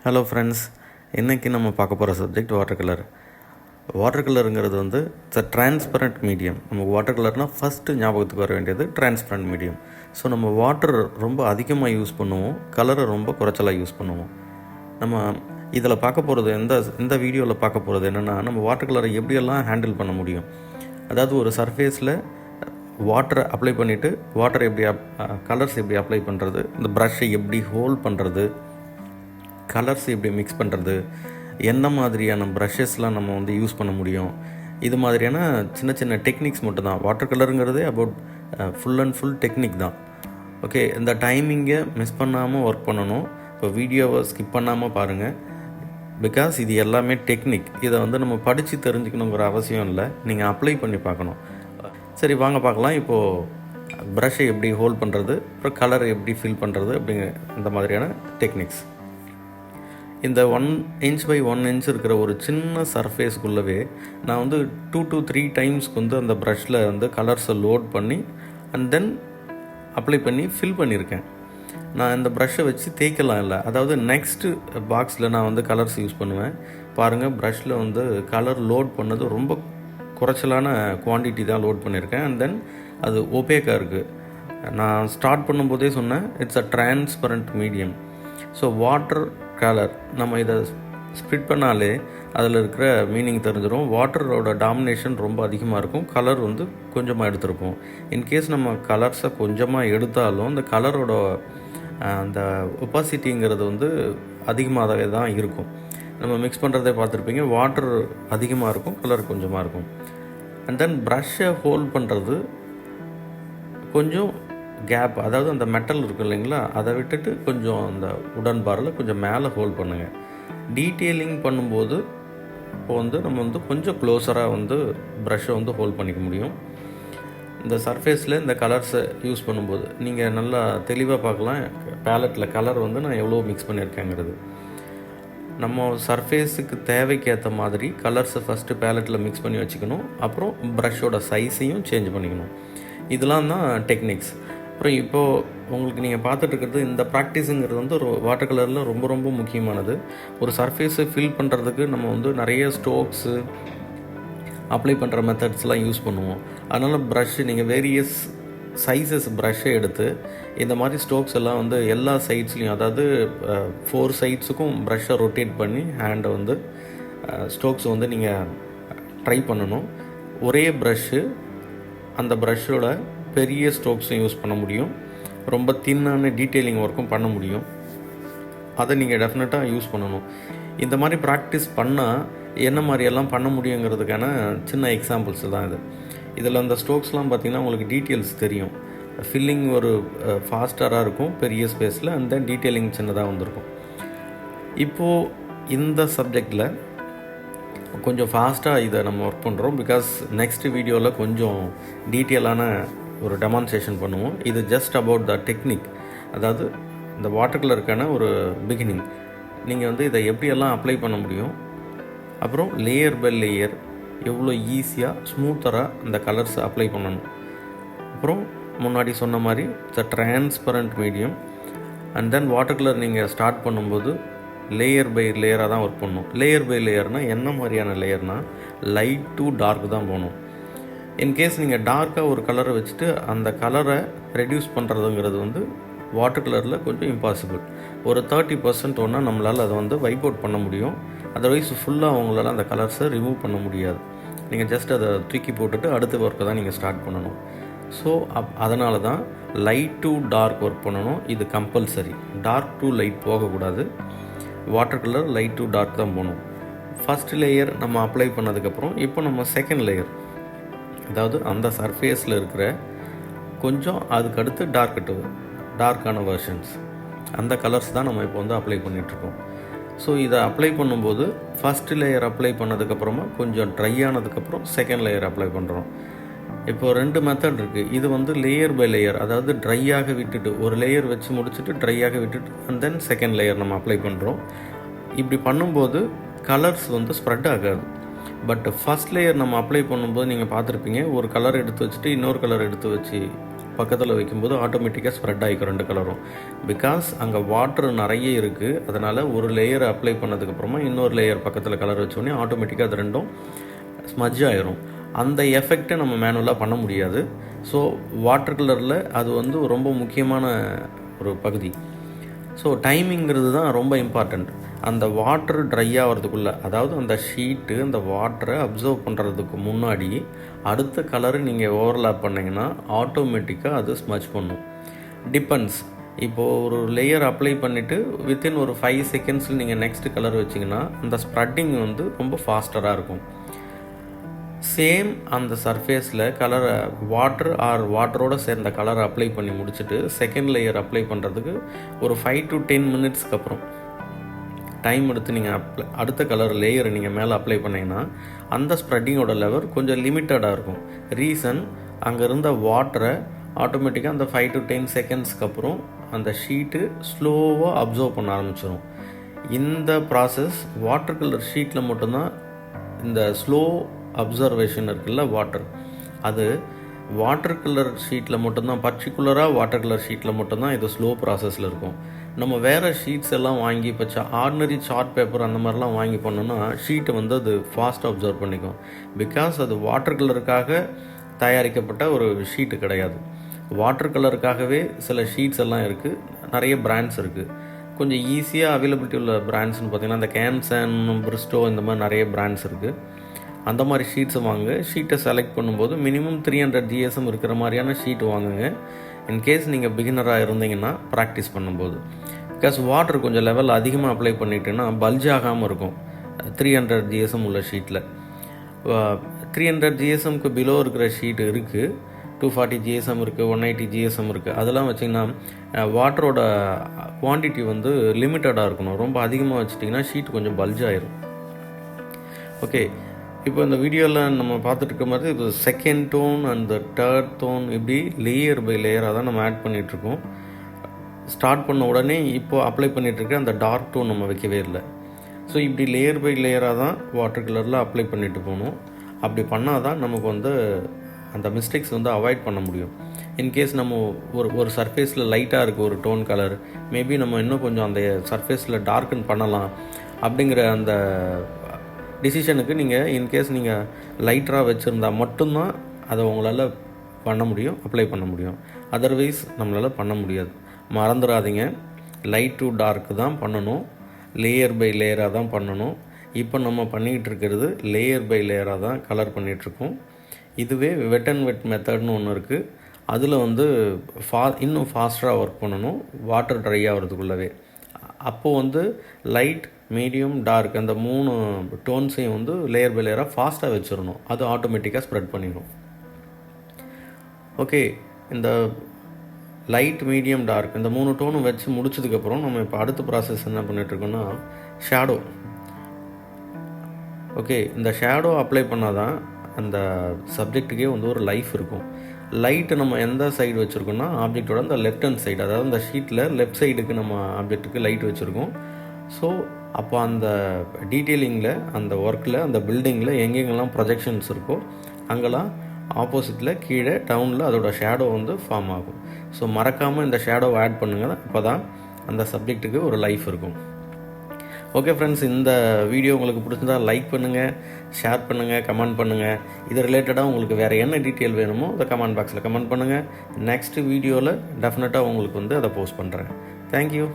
Hello friends, இன்றைக்கி நம்ம பார்க்க போகிற சப்ஜெக்ட் வாட்டர் கலர். வாட்டர் கலருங்கிறது வந்து இட்ஸ் அ டிரான்ஸ்பரண்ட் மீடியம். நம்ம வாட்டர் கலர்னால் ஃபஸ்ட்டு ஞாபகத்துக்கு வர வேண்டியது டிரான்ஸ்பரண்ட் மீடியம். ஸோ நம்ம வாட்டர் ரொம்ப அதிகமாக யூஸ் பண்ணுவோம், கலரை ரொம்ப குறைச்சலாக யூஸ் பண்ணுவோம். நம்ம இதில் பார்க்க போகிறது இந்த வீடியோவில் பார்க்க போகிறது என்னென்னா, நம்ம வாட்டர் கலரை எப்படியெல்லாம் ஹேண்டில் பண்ண முடியும். அதாவது ஒரு சர்ஃபேஸில் வாட்டரை அப்ளை பண்ணிவிட்டு வாட்டர் எப்படி கலர்ஸ் எப்படி அப்ளை பண்ணுறது, இந்த ப்ரஷ்ஷை எப்படி ஹோல்ட் பண்ணுறது, கலர்ஸ் எப்படி மிக்ஸ் பண்ணுறது, என்ன மாதிரியான ப்ரஷஸ்லாம் நம்ம வந்து யூஸ் பண்ண முடியும், இது மாதிரியான சின்ன சின்ன டெக்னிக்ஸ் மட்டும்தான். வாட்டர் கலருங்கிறதே about full and full technique தான். ஓகே, இந்த டைமிங்கை மிஸ் பண்ணாமல் ஒர்க் பண்ணணும். இப்போ வீடியோவை ஸ்கிப் பண்ணாமல் பாருங்கள். பிகாஸ் இது எல்லாமே டெக்னிக். இதை வந்து நம்ம படித்து தெரிஞ்சுக்கணுங்கிற அவசியம் இல்லை, நீங்கள் அப்ளை பண்ணி பார்க்கணும். சரி, வாங்க பார்க்கலாம். இப்போது ப்ரஷ்ஷை எப்படி ஹோல்ட் பண்ணுறது, அப்புறம் கலரை எப்படி ஃபில் பண்ணுறது அப்படிங்கிற இந்த மாதிரியான டெக்னிக்ஸ். இந்த 1 inch by 1 inch இருக்கிற ஒரு சின்ன சர்ஃபேஸ்க்குள்ளவே நான் வந்து 2 to 3 டைம்ஸ்க்கு வந்து அந்த ப்ரஷ்ஷில் வந்து கலர்ஸை லோட் பண்ணி அண்ட் தென் அப்ளை பண்ணி ஃபில் பண்ணியிருக்கேன். நான் இந்த ப்ரஷ்ஷை வச்சு தேய்க்கலாம் இல்லை, அதாவது நெக்ஸ்ட்டு பாக்ஸில் நான் வந்து கலர்ஸ் யூஸ் பண்ணுவேன். பாருங்கள், ப்ரஷ்ஷில் வந்து கலர் லோட் பண்ணது ரொம்ப குறைச்சலான குவான்டிட்டி தான் லோட் பண்ணியிருக்கேன். அண்ட் தென் அது ஒபேக்காக இருக்குது. நான் ஸ்டார்ட் பண்ணும்போதே சொன்னேன், it's a transparent medium. So water colour நம்ம இதை ஸ்ப்ளிட் பண்ணாலே அதில் இருக்கிற மீனிங் தெரிஞ்சிடும். வாட்டரோட டாமினேஷன் ரொம்ப அதிகமாக இருக்கும், கலர் வந்து கொஞ்சமாக எடுத்திருப்போம். இன்கேஸ் நம்ம கலர்ஸை கொஞ்சமாக எடுத்தாலும் அந்த கலரோட அந்த ஒப்பாசிட்டிங்கிறது வந்து அதிகமாக தான் இருக்கும். நம்ம மிக்ஸ் பண்ணுறதை பார்த்துருப்பீங்க, வாட்டர் அதிகமாக இருக்கும், கலர் கொஞ்சமாக இருக்கும். அண்ட் தென் ப்ரஷ்ஷை ஹோல்ட் பண்ணுறது கொஞ்சம் கேப், அதாவது அந்த மெட்டல் இருக்கும் இல்லைங்களா, அதை விட்டுட்டு கொஞ்சம் அந்த உடன் பாரில் கொஞ்சம் மேலே ஹோல்ட் பண்ணுங்கள். டீட்டெயிலிங் பண்ணும்போது இப்போ வந்து நம்ம வந்து கொஞ்சம் க்ளோஸராக வந்து ப்ரஷ்ஷை வந்து ஹோல்ட் பண்ணிக்க முடியும். இந்த சர்ஃபேஸில் இந்த கலர்ஸை யூஸ் பண்ணும்போது நீங்கள் நல்லா தெளிவாக பார்க்கலாம். பேலட்டில் கலர் வந்து நான் எவ்வளோ மிக்ஸ் பண்ணியிருக்கேங்கிறது. நம்ம சர்ஃபேஸுக்கு தேவைக்கேற்ற மாதிரி கலர்ஸை ஃபஸ்ட்டு பேலட்டில் மிக்ஸ் பண்ணி வச்சுக்கணும். அப்புறம் ப்ரஷ்ஷோட சைஸையும் சேஞ்ச் பண்ணிக்கணும். இதெல்லாம் தான் டெக்னிக்ஸ். அப்புறம் இப்போது உங்களுக்கு நீங்கள் பார்த்துட்ருக்கிறது இந்த ப்ராக்டிஸுங்கிறது வந்து ஒரு வாட்டர் கலரில் ரொம்ப ரொம்ப முக்கியமானது. ஒரு சர்ஃபேஸை ஃபில் பண்ணுறதுக்கு நம்ம வந்து நிறைய ஸ்ட்ரோக்ஸு அப்ளை பண்ணுற மெத்தட்ஸ்லாம் யூஸ் பண்ணுவோம். அதனால் ப்ரஷ்ஷு நீங்கள் வேரியஸ் சைஸஸ் ப்ரஷ்ஷை எடுத்து இந்த மாதிரி ஸ்ட்ரோக்ஸ் எல்லாம் வந்து எல்லா சைட்ஸ்லையும், அதாவது 4 சைட்ஸுக்கும் ப்ரஷ்ஷை ரொட்டேட் பண்ணி ஹேண்டை வந்து ஸ்ட்ரோக்ஸ் வந்து நீங்கள் ட்ரை பண்ணணும். ஒரே ப்ரஷ்ஷு அந்த ப்ரஷ்ஷோட பெரிய ஸ்ட்ரோக்ஸும் யூஸ் பண்ண முடியும், ரொம்ப தின்னான டீட்டெயிலிங் ஒர்க்கும் பண்ண முடியும். அதை நீங்கள் டெஃபினட்டாக யூஸ் பண்ணணும். இந்த மாதிரி ப்ராக்டிஸ் பண்ணால் என்ன மாதிரியெல்லாம் பண்ண முடியுங்கிறதுக்கான சின்ன எக்ஸாம்பிள்ஸ் தான் இது. இதில் அந்த ஸ்ட்ரோக்ஸ்லாம் பார்த்திங்கன்னா உங்களுக்கு டீட்டெயில்ஸ் தெரியும். ஃபில்லிங் ஒரு ஃபாஸ்டராக இருக்கும் பெரிய ஸ்பேஸில், அண்ட் தென் டீட்டெயிலிங் சின்னதாக வந்திருக்கும். இப்போது இந்த சப்ஜெக்டில் கொஞ்சம் ஃபாஸ்ட்டாக இதை நம்ம ஒர்க் பண்ணுறோம். பிகாஸ் நெக்ஸ்ட் வீடியோவில் கொஞ்சம் டீட்டெயிலான ஒரு டெமான்ஸ்ட்ரேஷன் பண்ணுவோம். இது ஜஸ்ட் அபவுட் த டெக்னிக், அதாவது இந்த வாட்டர் கலருக்கான ஒரு பிகினிங். நீங்கள் வந்து இதை எப்படியெல்லாம் அப்ளை பண்ண முடியும், அப்புறம் லேயர் பை லேயர் எவ்வளோ ஈஸியாக ஸ்மூத்தராக அந்த கலர்ஸை அப்ளை பண்ணணும். அப்புறம் முன்னாடி சொன்ன மாதிரி it's a transparent medium. And then water colour நீங்கள் ஸ்டார்ட் பண்ணும்போது லேயர் பை லேயராக தான் ஒர்க் பண்ணணும். லேயர் பை லேயர்னால் என்ன மாதிரியான லேயர்னால் லைட் டு டார்க் தான் போகணும். இன்கேஸ் நீங்கள் டார்க்காக ஒரு கலரை வச்சுட்டு அந்த கலரை ரெடியூஸ் பண்ணுறதுங்கிறது வந்து வாட்டர் கலரில் கொஞ்சம் இம்பாசிபிள். ஒரு 30% ஒன்றா நம்மளால் அதை வந்து வைப் அவுட் பண்ண முடியும். அதர்வைஸ் ஃபுல்லாக அவங்களால அந்த கலர்ஸை ரிமூவ் பண்ண முடியாது. நீங்கள் ஜஸ்ட் அதை தூக்கி போட்டுட்டு அடுத்த ஒர்க்கை தான் நீங்கள் ஸ்டார்ட் பண்ணணும். ஸோ அதனால தான் லைட் டு டார்க் ஒர்க் பண்ணணும். இது கம்பல்சரி. டார்க் டு லைட் போகக்கூடாது. Water colour light to dark தான் போகணும். ஃபஸ்ட் லேயர் நம்ம அப்ளை பண்ணதுக்கப்புறம் இப்போ நம்ம செகண்ட் லேயர், அதாவது அந்த சர்ஃபேஸில் இருக்கிற கொஞ்சம் அதுக்கடுத்து டார்க்கான வெர்ஷன்ஸ், அந்த கலர்ஸ் தான் நம்ம இப்போ வந்து அப்ளை பண்ணிகிட்ருக்கோம். ஸோ இதை அப்ளை பண்ணும்போது ஃபஸ்ட் லேயர் அப்ளை பண்ணதுக்கப்புறமா கொஞ்சம் ட்ரை ஆனதுக்கப்புறம் செகண்ட் லேயர் அப்ளை பண்ணுறோம். இப்போது 2 மெத்தட் இருக்குது. இது வந்து லேயர் பை லேயர், அதாவது ட்ரையாக விட்டுட்டு ஒரு லேயர் வச்சு முடிச்சுட்டு ட்ரையாக விட்டுட்டு அண்ட் தென் செகண்ட் லேயர் நம்ம அப்ளை பண்ணுறோம். இப்படி பண்ணும்போது கலர்ஸ் வந்து ஸ்ப்ரெட் ஆகாது. பட் ஃபஸ்ட் லேயர் நம்ம அப்ளை பண்ணும்போது நீங்கள் பார்த்துருப்பீங்க, ஒரு கலர் எடுத்து வச்சுட்டு இன்னொரு கலர் எடுத்து வச்சு பக்கத்தில் வைக்கும்போது ஆட்டோமேட்டிக்காக ஸ்ப்ரெட் ஆகிக்கும் 2 கலரும். பிகாஸ் அங்கே வாட்டர் நிறைய இருக்குது, அதனால் ஒரு லேயர் அப்ளை பண்ணதுக்கப்புறமா இன்னொரு லேயர் பக்கத்தில் கலர் வச்சோடனே ஆட்டோமேட்டிக்காக அது ரெண்டும் ஸ்மஜ் ஆயிரும். அந்த எஃபெக்டை நம்ம மேனுவலாக பண்ண முடியாது. ஸோ வாட்டர் கலரில் அது வந்து ரொம்ப முக்கியமான ஒரு பகுதி. ஸோ டைமிங்கிறது தான் ரொம்ப இம்பார்ட்டண்ட். அந்த வாட்டர் ட்ரை ஆகிறதுக்குள்ளே, அதாவது அந்த ஷீட்டு அந்த வாட்டரை அப்சர்வ் பண்ணுறதுக்கு முன்னாடி அடுத்த கலரு நீங்கள் ஓவர்லாப் பண்ணிங்கன்னா ஆட்டோமேட்டிக்காக அது ஸ்மஜ் பண்ணும். டிபெண்ட்ஸ். இப்போது ஒரு லேயர் அப்ளை பண்ணிவிட்டு வித்தின் ஒரு 5 செகண்ட்ஸில் நீங்கள் நெக்ஸ்ட் கலர் வச்சிங்கன்னா அந்த ஸ்ப்ரெட்டிங் வந்து ரொம்ப ஃபாஸ்டராக இருக்கும். சேம் அந்த சர்ஃபேஸில் கலரை வாட்டரோடு சேர்ந்த கலரை அப்ளை பண்ணி முடிச்சுட்டு செகண்ட் லேயர் அப்ளை பண்ணுறதுக்கு ஒரு 5 to 10 மினிட்ஸ்க்கு அப்புறம் டைம் எடுத்து நீங்கள் அடுத்த கலர் லேயரை நீங்கள் மேலே அப்ளை பண்ணிங்கன்னா அந்த ஸ்ப்ரெட்டிங்கோட லெவல் கொஞ்சம் லிமிட்டடாக இருக்கும். ரீசன், அங்கே இருந்த வாட்டரை ஆட்டோமேட்டிக்காக அந்த 5 to 10 செகண்ட்ஸ்க்கு அப்புறம் அந்த ஷீட்டு ஸ்லோவாக அப்சர்வ் பண்ண ஆரம்பிச்சிடும். இந்த ப்ராசஸ் வாட்டர் கலர் ஷீட்டில் மட்டும்தான் இந்த ஸ்லோ அப்சர்வேஷன் இருக்குல்ல வாட்டர், அது வாட்டர் கலர் ஷீட்டில் மட்டும்தான், பர்டிகுலராக வாட்டர் கலர் ஷீட்டில் மட்டும்தான் இது ஸ்லோ ப்ராசஸில் இருக்கும். நம்ம வேறு ஷீட்ஸ் எல்லாம் வாங்கி இப்போ ஆர்டினரி சார்ட் பேப்பர் அந்த மாதிரிலாம் வாங்கி பண்ணோன்னா ஷீட்டை வந்து அது ஃபாஸ்ட்டாக அப்சர்வ் பண்ணிக்கும். பிகாஸ் அது வாட்டர் கலருக்காக தயாரிக்கப்பட்ட ஒரு ஷீட்டு கிடையாது. வாட்டர் கலருக்காகவே சில ஷீட்ஸ் எல்லாம் இருக்குது, நிறைய பிராண்ட்ஸ் இருக்குது. கொஞ்சம் ஈஸியாக அவைலபிலிட்டி உள்ள பிராண்ட்ஸ்னு பார்த்திங்கன்னா இந்த கேம்சன், பிரிஸ்டோ, இந்த மாதிரி நிறைய பிராண்ட்ஸ் இருக்குது. அந்த மாதிரி ஷீட்ஸை வாங்க. ஷீட்டை செலக்ட் பண்ணும்போது மினிமம் 300 GSM இருக்கிற மாதிரியான ஷீட் வாங்குங்க. இன்கேஸ் நீங்கள் பிகினராக இருந்தீங்கன்னா ப்ராக்டிஸ் பண்ணும்போது. பிகாஸ் வாட்டர் கொஞ்சம் லெவல் அதிகமாக அப்ளை பண்ணிட்டேன்னா பல்ஜ் ஆகாமல் இருக்கும் 300 GSM உள்ள ஷீட்டில். 300 GSMக்கு பிலோ இருக்கிற ஷீட் இருக்குது, 240 GSM இருக்குது, 180 GSM இருக்குது. அதெல்லாம் வச்சிங்கன்னா வாட்டரோட குவான்டிட்டி வந்து லிமிட்டடாக இருக்கணும். ரொம்ப அதிகமாக வச்சிட்டிங்கன்னா ஷீட் கொஞ்சம் பல்ஜ் ஆயிரும். ஓகே, இப்போ இந்த வீடியோவில் நம்ம பார்த்துட்டு இருக்க மாதிரி இது second tone and third tone இப்படி லேயர் பை லேயராக தான் நம்ம ஆட் பண்ணிகிட்ருக்கோம். ஸ்டார்ட் பண்ண உடனே இப்போது அப்ளை பண்ணிகிட்ருக்க அந்த டார்க் டோன் நம்ம வைக்கவே இல்லை. ஸோ இப்படி லேயர் பை லேயராக தான் வாட்டர் கலரில் அப்ளை பண்ணிட்டு போகணும். அப்படி பண்ணால் தான் நமக்கு வந்து அந்த மிஸ்டேக்ஸ் வந்து அவாய்ட் பண்ண முடியும். இன்கேஸ் நம்ம ஒரு சர்ஃபேஸில் லைட்டாக இருக்குது ஒரு டோன் கலர், மேபி நம்ம இன்னும் கொஞ்சம் அந்த சர்ஃபேஸில் டார்க்கன் பண்ணலாம் அப்படிங்கிற அந்த டிசிஷனுக்கு நீங்கள் இன்கேஸ் நீங்கள் லைட்டராக வச்சுருந்தா மட்டும்தான் அதை உங்களால் பண்ண முடியும், அப்ளை பண்ண முடியும். அதர்வைஸ் நம்மளால் பண்ண முடியாது. மறந்துடாதீங்க, லைட் டு டார்க்கு தான் பண்ணணும், லேயர் பை லேயராக தான் பண்ணணும். இப்போ நம்ம பண்ணிக்கிட்டு இருக்கிறது லேயர் பை லேயராக தான் கலர் பண்ணிகிட்ருக்கோம். இதுவே வெட் அண்ட் வெட் மெத்தட்னு ஒன்று இருக்குது. அதில் வந்து இன்னும் ஃபாஸ்டராக ஒர்க் பண்ணணும் வாட்டர் ட்ரை ஆகிறதுக்குள்ளவே. அப்போது வந்து லைட், மீடியம், டார்க் அந்த 3 டோன்ஸையும் வந்து லேயர் பை லேயராக ஃபாஸ்ட்டாக வச்சிடணும். அது ஆட்டோமேட்டிக்காக ஸ்ப்ரெட் பண்ணிடும். ஓகே, இந்த லைட், மீடியம், டார்க் இந்த 3 டோனும் வச்சு முடிச்சதுக்கப்புறம் நம்ம இப்போ அடுத்த ப்ராசஸ் என்ன பண்ணிகிட்ருக்கோன்னா ஷேடோ. ஓகே, இந்த ஷேடோ அப்ளை பண்ணால் தான் அந்த சப்ஜெக்ட்டுக்கே வந்து ஒரு லைஃப் இருக்கும். லைட்டு நம்ம எந்த சைடு வச்சுருக்கோன்னா ஆப்ஜெக்டோட அந்த லெஃப்ட் ஹேண்ட் சைடு, அதாவது அந்த ஷீட்டில் லெஃப்ட் சைடுக்கு நம்ம ஆப்ஜெக்ட்டுக்கு லைட் வச்சுருக்கோம். ஸோ அப்போ அந்த டீட்டெயிலிங்கில், அந்த ஒர்க்கில், அந்த பில்டிங்கில் எங்கெங்கெல்லாம் ப்ரொஜெக்ஷன்ஸ் இருக்கோ அங்கெல்லாம் ஆப்போசிட்டில் கீழே டவுனில் அதோட ஷேடோ வந்து ஃபார்ம் ஆகும். ஸோ மறக்காமல் இந்த ஷேடோவை ஆட் பண்ணுங்கள், அப்போ தான் அந்த சப்ஜெக்ட்டுக்கு ஒரு லைஃப் இருக்கும். ஓகே ஃப்ரெண்ட்ஸ், இந்த வீடியோ உங்களுக்கு பிடிச்சிருந்தால் லைக் பண்ணுங்கள், ஷேர் பண்ணுங்கள், கமெண்ட் பண்ணுங்கள். இது ரிலேட்டடாக உங்களுக்கு வேறு என்ன டீட்டெயில் வேணுமோ அதை கமெண்ட் பாக்ஸில் கமெண்ட் பண்ணுங்கள். நெக்ஸ்ட் வீடியோவில் டெஃபினட்டாக உங்களுக்கு வந்து அதை போஸ்ட் பண்ணுறேன். தேங்க்யூ.